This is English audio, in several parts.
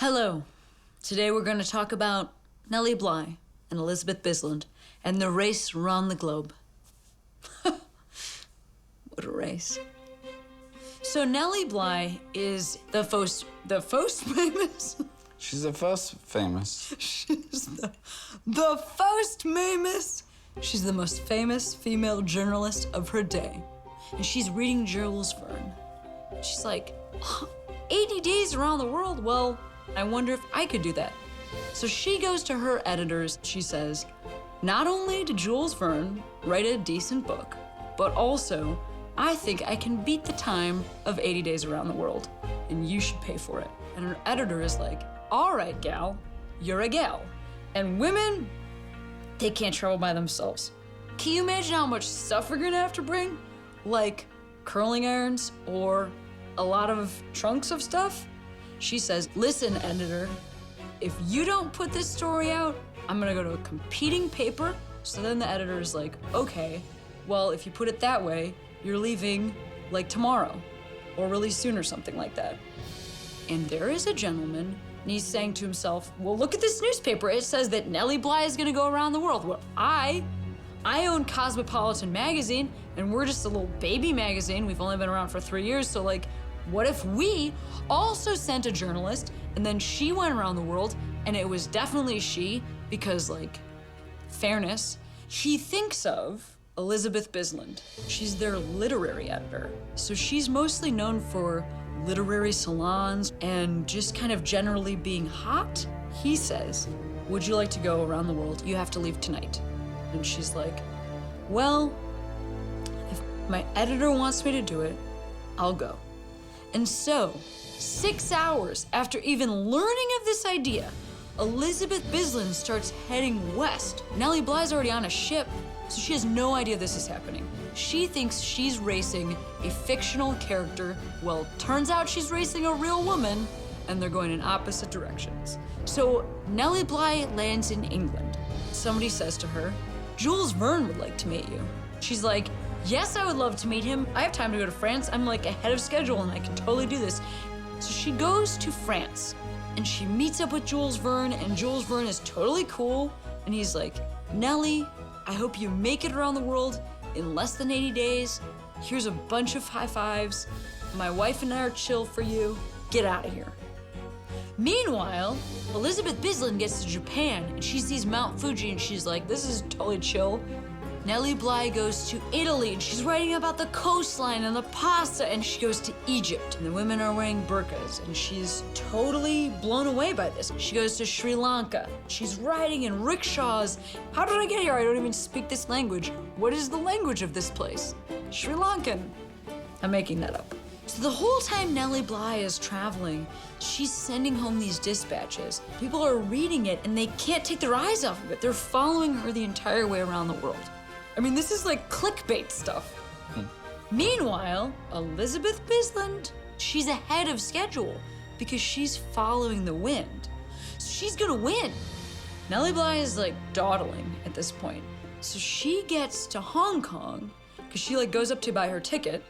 Hello. Today we're going to talk about Nellie Bly and Elizabeth Bisland and the race around the globe. What a race. So Nellie Bly is the most famous? She's the first famous. She's the most famous. She's the most famous female journalist of her day. And she's reading Jules Verne. She's like, 80 days around the world? Well, I wonder if I could do that. So she goes to her editors. She says, not only did Jules Verne write a decent book, but also I think I can beat the time of 80 days around the world, and you should pay for it. And her editor is like, all right, gal, you're a gal. And women, they can't travel by themselves. Can you imagine how much stuff we're gonna have to bring? Like curling irons or a lot of trunks of stuff? She says, listen, editor, if you don't put this story out, I'm gonna go to a competing paper. So then the editor is like, okay, well, if you put it that way, you're leaving like tomorrow or really soon or something like that. And there is a gentleman, and he's saying to himself, well, look at this newspaper. It says that Nellie Bly is gonna go around the world. Well, I own Cosmopolitan magazine, and we're just a little baby magazine. We've only been around for 3 years, so like, what if we also sent a journalist, and then she went around the world, and it was definitely she, because like, fairness. He thinks of Elizabeth Bisland. She's their literary editor. So she's mostly known for literary salons and just kind of generally being hot. He says, would you like to go around the world? You have to leave tonight. And she's like, well, if my editor wants me to do it, I'll go. And so, 6 hours after even learning of this idea, Elizabeth Bisland starts heading west. Nellie Bly's already on a ship, so she has no idea this is happening. She thinks she's racing a fictional character. Well, turns out she's racing a real woman, and they're going in opposite directions. So Nellie Bly lands in England. Somebody says to her, Jules Verne would like to meet you. She's like, yes, I would love to meet him. I have time to go to France. I'm like ahead of schedule and I can totally do this. So she goes to France and she meets up with Jules Verne, and Jules Verne is totally cool. And he's like, Nellie, I hope you make it around the world in less than 80 days. Here's a bunch of high fives. My wife and I are chill for you. Get out of here. Meanwhile, Elizabeth Bisland gets to Japan and she sees Mount Fuji and she's like, this is totally chill. Nellie Bly goes to Italy and she's writing about the coastline and the pasta, and she goes to Egypt and the women are wearing burqas and she's totally blown away by this. She goes to Sri Lanka. She's riding in rickshaws. How did I get here? I don't even speak this language. What is the language of this place? Sri Lankan. I'm making that up. So the whole time Nellie Bly is traveling, she's sending home these dispatches. People are reading it and they can't take their eyes off of it. They're following her the entire way around the world. I mean, this is like clickbait stuff. Meanwhile, Elizabeth Bisland, she's ahead of schedule because she's following the wind. So she's gonna win. Nellie Bly is like dawdling at this point. So she gets to Hong Kong because she like goes up to buy her ticket.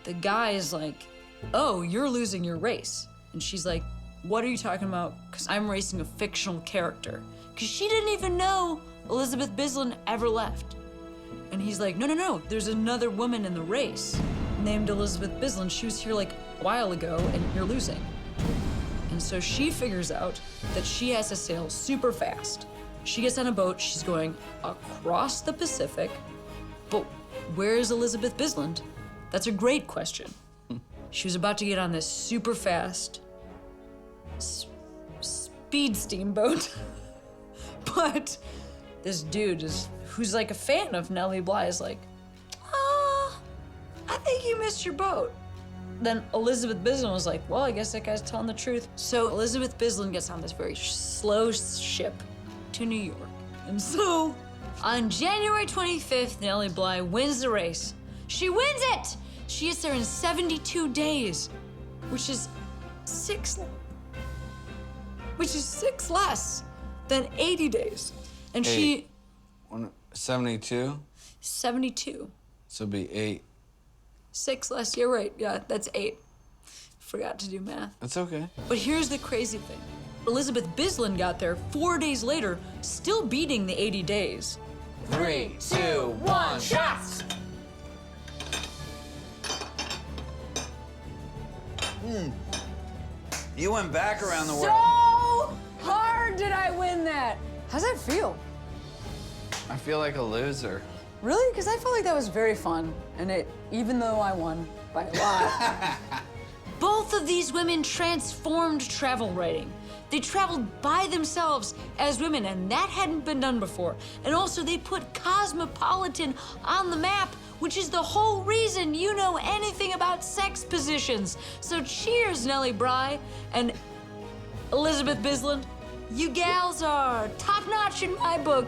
The guy is like, oh, you're losing your race. And she's like, what are you talking about? Because I'm racing a fictional character. Because she didn't even know Elizabeth Bisland ever left. And he's like, no, no, no, there's another woman in the race named Elizabeth Bisland. She was here like a while ago and you're losing. And so she figures out that she has to sail super fast. She gets on a boat, she's going across the Pacific, but where is Elizabeth Bisland? That's a great question. She was about to get on this super fast speed steamboat, but this dude who's like a fan of Nellie Bly is like, I think you missed your boat. Then Elizabeth Bisland was like, well, I guess that guy's telling the truth. So Elizabeth Bisland gets on this very slow ship to New York. And so on January 25th, Nellie Bly wins the race. She wins it! She gets there in 72 days, which is six less than 80 days. And she... 72? 72. So it'd be 8. 6 less, you're right. Yeah, that's 8. Forgot to do math. That's okay. But here's the crazy thing. Elizabeth Bisland got there 4 days later, still beating the 80 days. 3, 2, 1, shots! You went back around the world. So hard did I win that. How's that feel? I feel like a loser. Really? Because I felt like that was very fun, and even though I won by a lot. Both of these women transformed travel writing. They traveled by themselves as women, and that hadn't been done before. And also, they put cosmopolitan on the map, which is the whole reason you know anything about sex positions. So cheers, Nellie Bly and Elizabeth Bisland. You gals are top-notch in my book.